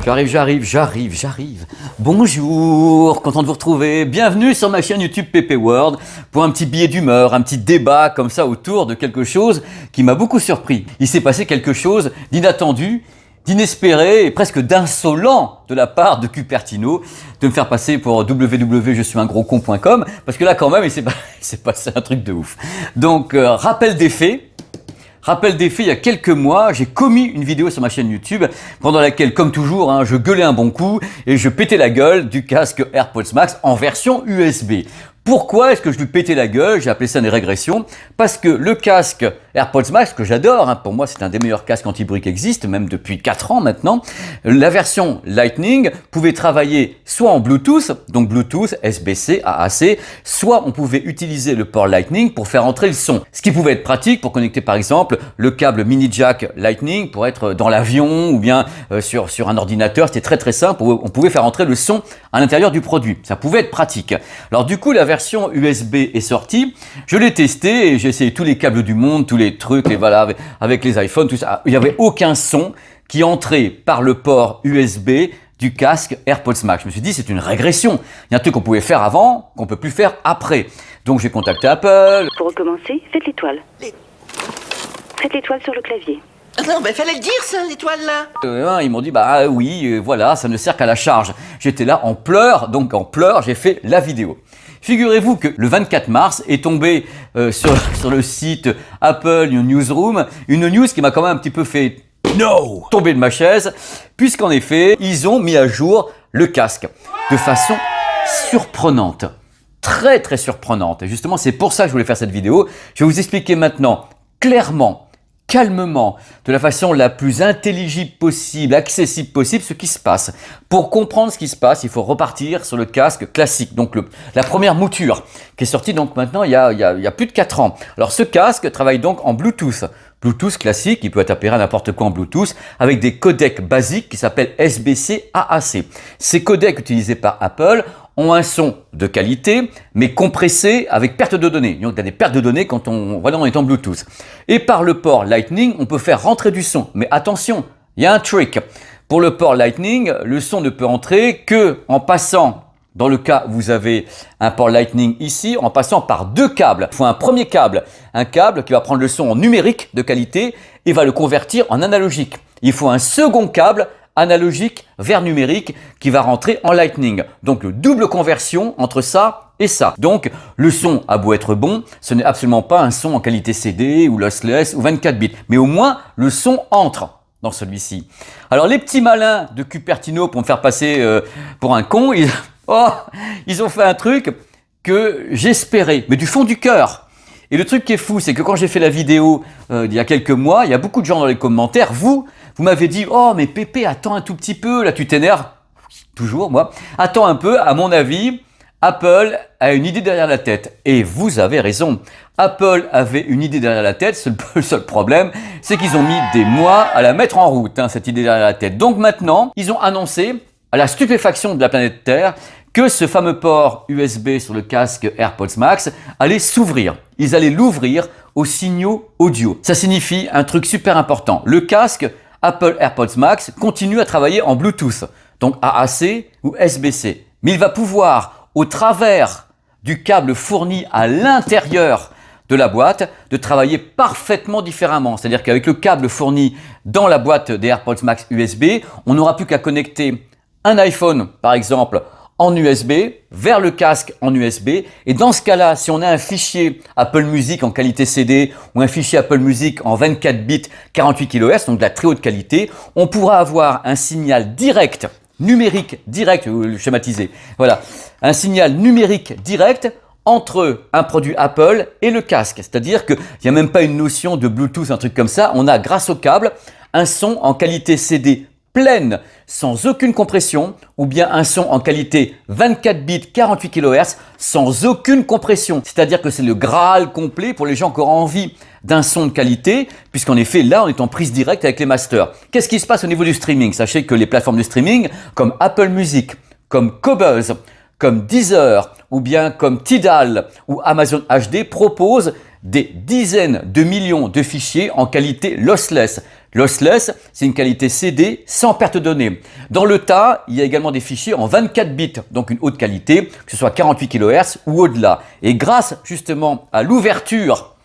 J'arrive. Bonjour, content de vous retrouver. Bienvenue sur ma chaîne YouTube PP World pour un petit billet d'humeur, un petit débat comme ça autour de quelque chose qui m'a beaucoup surpris. Il s'est passé quelque chose d'inattendu, d'inespéré et presque d'insolent de la part de Cupertino de me faire passer pour www.je-suis-un-gros-con.com parce que là quand même il s'est passé un truc de ouf. Donc rappel des faits, il y a quelques mois, j'ai commis une vidéo sur ma chaîne YouTube pendant laquelle, comme toujours, je gueulais un bon coup et je pétais la gueule du casque AirPods Max en version USB. Pourquoi est-ce que je lui pétais la gueule? J'ai appelé ça une régression. Parce que le casque AirPods Max, que j'adore, pour moi c'est un des meilleurs casques anti-bruit qui existe, même depuis 4 ans maintenant, la version Lightning pouvait travailler soit en Bluetooth, donc Bluetooth, SBC, AAC, soit on pouvait utiliser le port Lightning pour faire entrer le son. Ce qui pouvait être pratique pour connecter par exemple le câble mini jack Lightning pour être dans l'avion ou bien sur un ordinateur. C'était très simple, on pouvait faire entrer le son à l'intérieur du produit. Ça pouvait être pratique. Alors du coup, la version USB est sortie, je l'ai testé et j'ai essayé tous les câbles du monde, tous les trucs, et voilà, avec les iPhones, tout ça. Il n'y avait aucun son qui entrait par le port USB du casque AirPods Max. Je me suis dit, c'est une régression. Il y a un truc qu'on pouvait faire avant, qu'on ne peut plus faire après. Donc j'ai contacté Apple. Pour recommencer, faites l'étoile. Faites l'étoile sur le clavier. Non, mais fallait le dire ça, l'étoile là. Ils m'ont dit, bah oui, voilà, ça ne sert qu'à la charge. J'étais là en pleurs, donc en pleurs, j'ai fait la vidéo. Figurez-vous que le 24 mars est tombé sur le site Apple Newsroom, une news qui m'a quand même un petit peu fait tomber de ma chaise, puisqu'en effet, ils ont mis à jour le casque de façon surprenante. Très surprenante. Et justement, c'est pour ça que je voulais faire cette vidéo. Je vais vous expliquer maintenant, clairement, calmement, de la façon la plus intelligible possible, accessible possible, ce qui se passe. Pour comprendre ce qui se passe, il faut repartir sur le casque classique, donc la première mouture, qui est sortie donc maintenant il y a plus de 4 ans. Alors ce casque travaille donc en Bluetooth. Bluetooth classique, il peut être appelé à n'importe quoi en Bluetooth, avec des codecs basiques qui s'appellent SBC AAC. Ces codecs utilisés par Apple ont un son de qualité, mais compressé avec perte de données. Donc, il y a des pertes de données quand on est en Bluetooth. Et par le port Lightning, on peut faire rentrer du son. Mais attention, il y a un trick. Pour le port Lightning, le son ne peut entrer que en passant, dans le cas où vous avez un port Lightning ici, en passant par 2 câbles. Il faut un premier câble, un câble qui va prendre le son en numérique de qualité et va le convertir en analogique. Il faut un second câble analogique vers numérique qui va rentrer en Lightning. Donc double conversion entre ça et ça. Donc le son a beau être bon, ce n'est absolument pas un son en qualité CD ou lossless ou 24 bits. Mais au moins le son entre dans celui-ci. Alors les petits malins de Cupertino pour me faire passer pour un con, ils ont fait un truc que j'espérais, mais du fond du cœur. Et le truc qui est fou, c'est que quand j'ai fait la vidéo il y a quelques mois, il y a beaucoup de gens dans les commentaires, vous m'avez dit « Oh, mais Pépé, attends un tout petit peu, là tu t'énerves. » Toujours, moi. Attends un peu, à mon avis, Apple a une idée derrière la tête. Et vous avez raison. Apple avait une idée derrière la tête. Le seul problème, c'est qu'ils ont mis des mois à la mettre en route, cette idée derrière la tête. Donc maintenant, ils ont annoncé, à la stupéfaction de la planète Terre, que ce fameux port USB sur le casque AirPods Max allait s'ouvrir. Ils allaient l'ouvrir aux signaux audio. Ça signifie un truc super important. Le casque Apple AirPods Max continue à travailler en Bluetooth, donc AAC ou SBC. Mais il va pouvoir, au travers du câble fourni à l'intérieur de la boîte, de travailler parfaitement différemment. C'est-à-dire qu'avec le câble fourni dans la boîte des AirPods Max USB, on n'aura plus qu'à connecter un iPhone, par exemple, en USB, vers le casque en USB. Et dans ce cas-là, si on a un fichier Apple Music en qualité CD ou un fichier Apple Music en 24 bits 48 kHz, donc de la très haute qualité, on pourra avoir un signal direct, numérique direct, schématisé, voilà, un signal numérique direct entre un produit Apple et le casque. C'est-à-dire qu'il n'y a même pas une notion de Bluetooth, un truc comme ça. On a, grâce au câble, un son en qualité CD pleine, sans aucune compression, ou bien un son en qualité 24 bits 48 kHz sans aucune compression. C'est-à-dire que c'est le Graal complet pour les gens qui auront envie d'un son de qualité, puisqu'en effet, là, on est en prise directe avec les masters. Qu'est-ce qui se passe au niveau du streaming? Sachez que les plateformes de streaming, comme Apple Music, comme Qobuz, comme Deezer, ou bien comme Tidal ou Amazon HD, proposent des dizaines de millions de fichiers en qualité lossless. Lossless, c'est une qualité CD sans perte de données. Dans le tas, il y a également des fichiers en 24 bits, donc une haute qualité, que ce soit 48 kHz ou au-delà. Et grâce justement à l'ouverture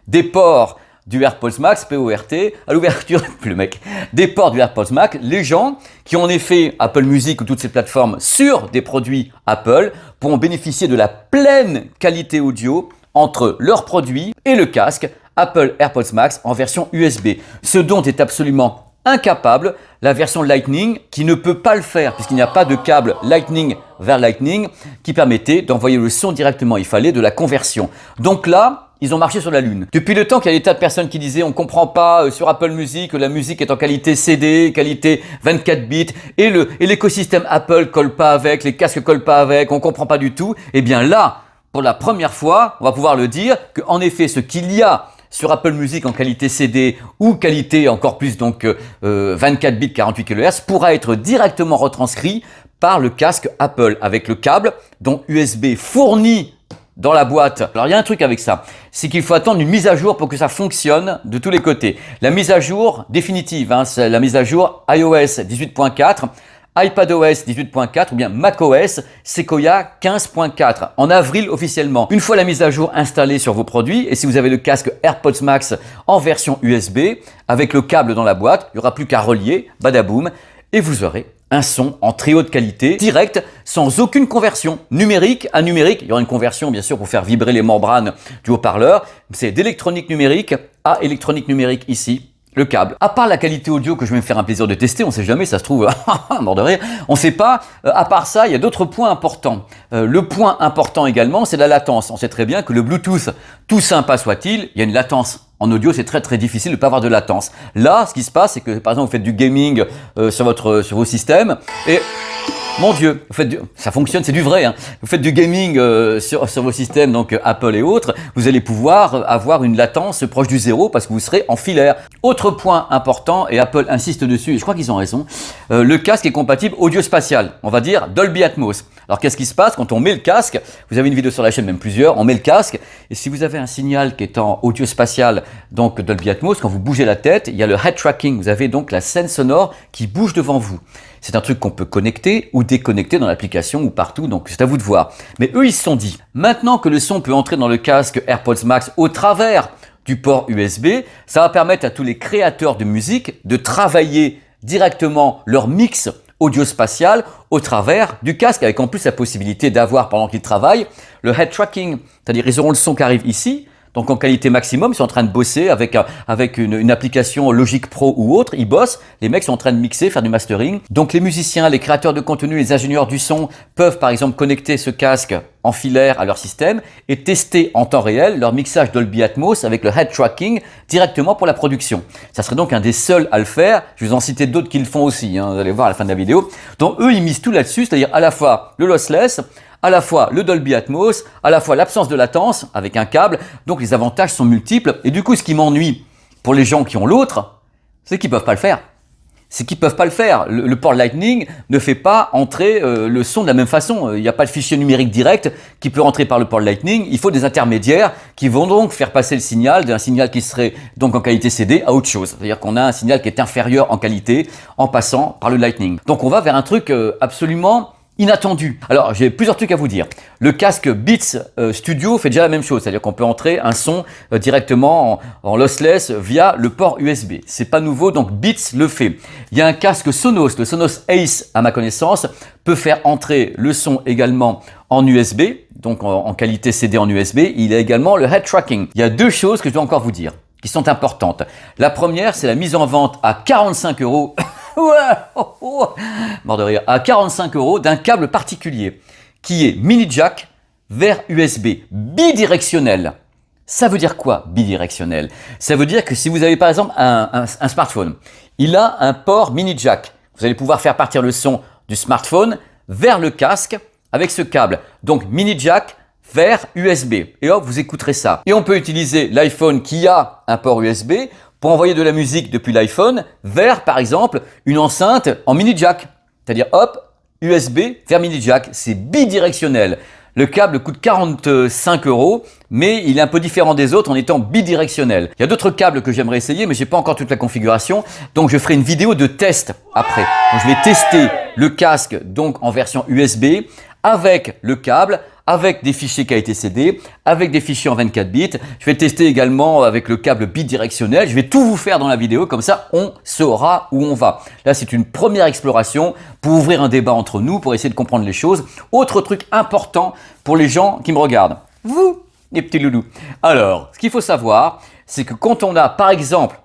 des ports du AirPods Max, PORT, à l'ouverture des ports du AirPods Max, les gens qui ont en effet Apple Music ou toutes ces plateformes sur des produits Apple pourront bénéficier de la pleine qualité audio entre leurs produits et le casque Apple AirPods Max en version USB, ce dont est absolument incapable la version Lightning qui ne peut pas le faire puisqu'il n'y a pas de câble Lightning vers Lightning qui permettait d'envoyer le son directement. Il fallait de la conversion. Donc là, ils ont marché sur la lune. Depuis le temps qu'il y a des tas de personnes qui disaient on comprend pas sur Apple Music que la musique est en qualité CD, qualité 24 bits et l'écosystème Apple colle pas avec, les casques collent pas avec, on comprend pas du tout. Et bien là, pour la première fois, on va pouvoir le dire qu'en effet ce qu'il y a sur Apple Music en qualité CD ou qualité encore plus donc 24 bits 48 kHz pourra être directement retranscrit par le casque Apple avec le câble donc USB fourni dans la boîte. Alors il y a un truc avec ça, c'est qu'il faut attendre une mise à jour pour que ça fonctionne de tous les côtés. La mise à jour définitive, c'est la mise à jour iOS 18.4, iPadOS 18.4 ou bien macOS Sequoia 15.4 en avril officiellement. Une fois la mise à jour installée sur vos produits et si vous avez le casque AirPods Max en version USB avec le câble dans la boîte, il n'y aura plus qu'à relier, badaboum, et vous aurez un son en très haute qualité, direct, sans aucune conversion. Numérique à numérique, il y aura une conversion bien sûr pour faire vibrer les membranes du haut-parleur. C'est d'électronique numérique à électronique numérique ici, le câble. À part la qualité audio que je vais me faire un plaisir de tester, on ne sait jamais, ça se trouve, mort de rire, on ne sait pas. À part ça, il y a d'autres points importants. Le point important également, c'est la latence. On sait très bien que le Bluetooth, tout sympa soit-il, il y a une latence. En audio, c'est très difficile de ne pas avoir de latence. Là, ce qui se passe, c'est que par exemple, vous faites du gaming sur vos systèmes et mon Dieu, ça fonctionne, c'est du vrai. Hein. Vous faites du gaming sur vos systèmes, donc Apple et autres, vous allez pouvoir avoir une latence proche du zéro parce que vous serez en filaire. Autre point important, et Apple insiste dessus, et je crois qu'ils ont raison, le casque est compatible audio-spatial, on va dire Dolby Atmos. Alors qu'est-ce qui se passe quand on met le casque? Vous avez une vidéo sur la chaîne, même plusieurs, on met le casque, et si vous avez un signal qui est en audio-spatial, donc Dolby Atmos, quand vous bougez la tête, il y a le head tracking, vous avez donc la scène sonore qui bouge devant vous. C'est un truc qu'on peut connecter ou déconnecter dans l'application ou partout, donc c'est à vous de voir. Mais eux, ils se sont dit, maintenant que le son peut entrer dans le casque AirPods Max au travers du port USB, ça va permettre à tous les créateurs de musique de travailler directement leur mix audio-spatial au travers du casque, avec en plus la possibilité d'avoir, pendant qu'ils travaillent, le head tracking, c'est-à-dire ils auront le son qui arrive ici, donc en qualité maximum, ils sont en train de bosser avec une application Logic Pro ou autre, ils bossent, les mecs sont en train de mixer, faire du mastering. Donc les musiciens, les créateurs de contenu, les ingénieurs du son peuvent par exemple connecter ce casque en filaire à leur système et tester en temps réel leur mixage Dolby Atmos avec le head tracking directement pour la production. Ça serait donc un des seuls à le faire, je vais vous en citer d'autres qui le font aussi, hein, vous allez voir à la fin de la vidéo. Donc eux, ils misent tout là-dessus, c'est-à-dire à la fois le lossless, à la fois le Dolby Atmos, à la fois l'absence de latence avec un câble, donc les avantages sont multiples. Et du coup, ce qui m'ennuie pour les gens qui ont l'autre, c'est qu'ils ne peuvent pas le faire. C'est qu'ils ne peuvent pas le faire. Le port Lightning ne fait pas entrer le son de la même façon. Il n'y a pas de fichier numérique direct qui peut rentrer par le port Lightning. Il faut des intermédiaires qui vont donc faire passer le signal d'un signal qui serait donc en qualité CD à autre chose. C'est-à-dire qu'on a un signal qui est inférieur en qualité en passant par le Lightning. Donc on va vers un truc absolument inattendu. Alors, j'ai plusieurs trucs à vous dire. Le casque Beats Studio fait déjà la même chose, c'est-à-dire qu'on peut entrer un son directement en lossless via le port USB. C'est pas nouveau, donc Beats le fait. Il y a un casque Sonos, le Sonos Ace, à ma connaissance, peut faire entrer le son également en USB, donc en qualité CD en USB. Il y a également le head tracking. Il y a deux choses que je dois encore vous dire, qui sont importantes. La première, c'est la mise en vente à 45 €. Mort de rire, à 45 € d'un câble particulier qui est mini jack vers USB bidirectionnel. Ça veut dire quoi bidirectionnel? Ça veut dire que si vous avez par exemple un smartphone, il a un port mini jack. Vous allez pouvoir faire partir le son du smartphone vers le casque avec ce câble. Donc mini jack vers USB. Et hop, vous écouterez ça. Et on peut utiliser l'iPhone qui a un port USB pour envoyer de la musique depuis l'iPhone vers, par exemple, une enceinte en mini jack. C'est-à-dire, hop, USB vers mini jack. C'est bidirectionnel. Le câble coûte 45 €, mais il est un peu différent des autres en étant bidirectionnel. Il y a d'autres câbles que j'aimerais essayer, mais j'ai pas encore toute la configuration, donc je ferai une vidéo de test après. Donc je vais tester le casque donc en version USB, avec le câble, avec des fichiers qualité CD, avec des fichiers en 24 bits. Je vais tester également avec le câble bidirectionnel. Je vais tout vous faire dans la vidéo, comme ça on saura où on va. Là, c'est une première exploration pour ouvrir un débat entre nous, pour essayer de comprendre les choses. Autre truc important pour les gens qui me regardent. Vous, les petits loulous. Alors, ce qu'il faut savoir, c'est que quand on a par exemple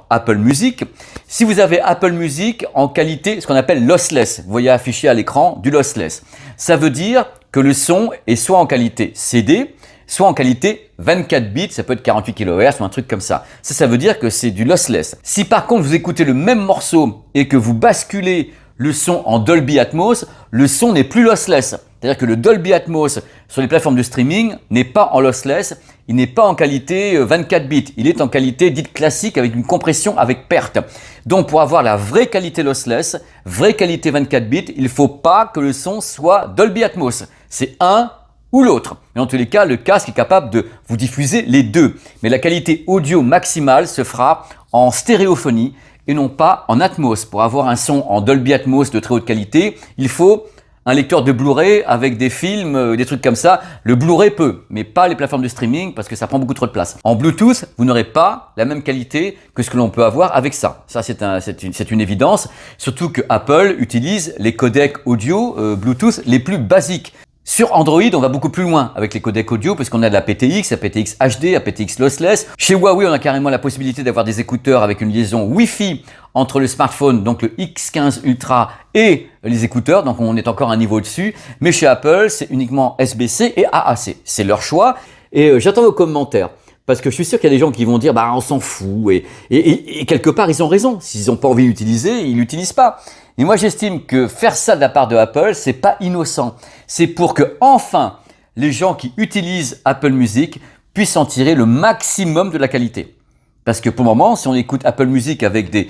Apple Music, si vous avez Apple Music en qualité, ce qu'on appelle lossless, vous voyez affiché à l'écran du lossless, ça veut dire que le son est soit en qualité CD, soit en qualité 24 bits, ça peut être 48 kHz ou un truc comme ça. Ça veut dire que c'est du lossless. Si par contre vous écoutez le même morceau et que vous basculez le son en Dolby Atmos, le son n'est plus lossless. C'est-à-dire que le Dolby Atmos sur les plateformes de streaming n'est pas en lossless, il n'est pas en qualité 24 bits, il est en qualité dite classique avec une compression avec perte. Donc pour avoir la vraie qualité lossless, vraie qualité 24 bits, il ne faut pas que le son soit Dolby Atmos. C'est un ou l'autre. Mais en tous les cas, le casque est capable de vous diffuser les deux. Mais la qualité audio maximale se fera en stéréophonie et non pas en Atmos. Pour avoir un son en Dolby Atmos de très haute qualité, il faut un lecteur de Blu-ray avec des films, des trucs comme ça. Le Blu-ray peut, mais pas les plateformes de streaming parce que ça prend beaucoup trop de place. En Bluetooth, vous n'aurez pas la même qualité que ce que l'on peut avoir avec ça. Ça, c'est une évidence. Surtout que Apple utilise les codecs audio Bluetooth les plus basiques. Sur Android, on va beaucoup plus loin avec les codecs audio parce qu'on a de la PTX, la PTX HD, la PTX lossless. Chez Huawei, on a carrément la possibilité d'avoir des écouteurs avec une liaison Wi-Fi entre le smartphone, donc le X15 Ultra et les écouteurs, donc on est encore un niveau au-dessus. Mais chez Apple, c'est uniquement SBC et AAC. C'est leur choix et j'attends vos commentaires. Parce que je suis sûr qu'il y a des gens qui vont dire bah on s'en fout et quelque part ils ont raison. S'ils n'ont pas envie d'utiliser, ils l'utilisent pas. Et moi j'estime que faire ça de la part de Apple, c'est pas innocent. C'est pour que enfin les gens qui utilisent Apple Music puissent en tirer le maximum de la qualité. Parce que pour le moment, si on écoute Apple Music avec des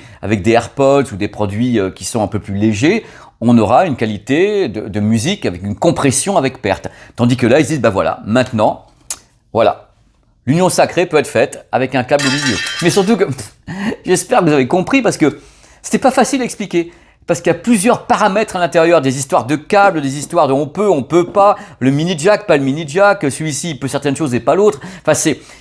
AirPods ou des produits qui sont un peu plus légers, on aura une qualité de musique avec une compression avec perte. Tandis que là, ils disent bah voilà, maintenant, voilà. L'union sacrée peut être faite avec un câble au milieu. Mais surtout que, j'espère que vous avez compris parce que c'était pas facile à expliquer. Parce qu'il y a plusieurs paramètres à l'intérieur, des histoires de câbles, des histoires de on peut pas, le mini jack, pas le mini jack, celui-ci il peut certaines choses et pas l'autre. Enfin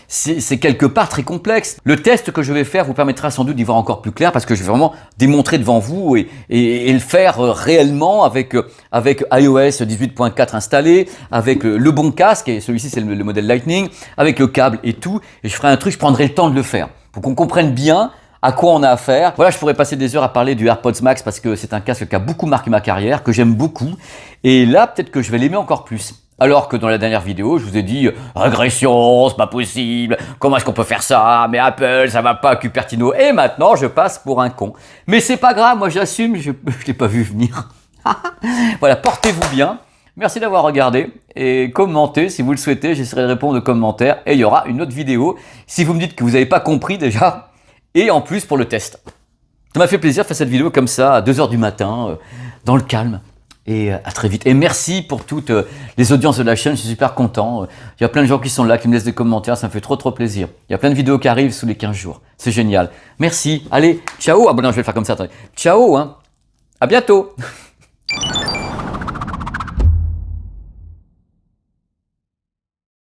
c'est quelque part très complexe. Le test que je vais faire vous permettra sans doute d'y voir encore plus clair parce que je vais vraiment démontrer devant vous et le faire réellement avec iOS 18.4 installé, avec le bon casque, et celui-ci c'est le modèle Lightning, avec le câble et tout. Et je ferai un truc, je prendrai le temps de le faire pour qu'on comprenne bien à quoi on a affaire. Voilà, je pourrais passer des heures à parler du AirPods Max parce que c'est un casque qui a beaucoup marqué ma carrière, que j'aime beaucoup. Et là, peut-être que je vais l'aimer encore plus. Alors que dans la dernière vidéo, je vous ai dit régression, c'est pas possible, comment est-ce qu'on peut faire ça, mais Apple, ça va pas, Cupertino. Et maintenant, je passe pour un con. Mais c'est pas grave, moi j'assume, je l'ai pas vu venir. Voilà, portez-vous bien. Merci d'avoir regardé et commentez si vous le souhaitez, j'essaierai de répondre aux commentaires et il y aura une autre vidéo. Si vous me dites que vous n'avez pas compris déjà, et en plus pour le test. Ça m'a fait plaisir de faire cette vidéo comme ça à 2 h du matin, dans le calme. Et à très vite. Et merci pour toutes les audiences de la chaîne, je suis super content. Il y a plein de gens qui sont là, qui me laissent des commentaires, ça me fait trop plaisir. Il y a plein de vidéos qui arrivent sous les 15 jours. C'est génial. Merci. Allez, ciao. Ah bon non, je vais le faire comme ça. Attendez. Ciao, hein. À bientôt.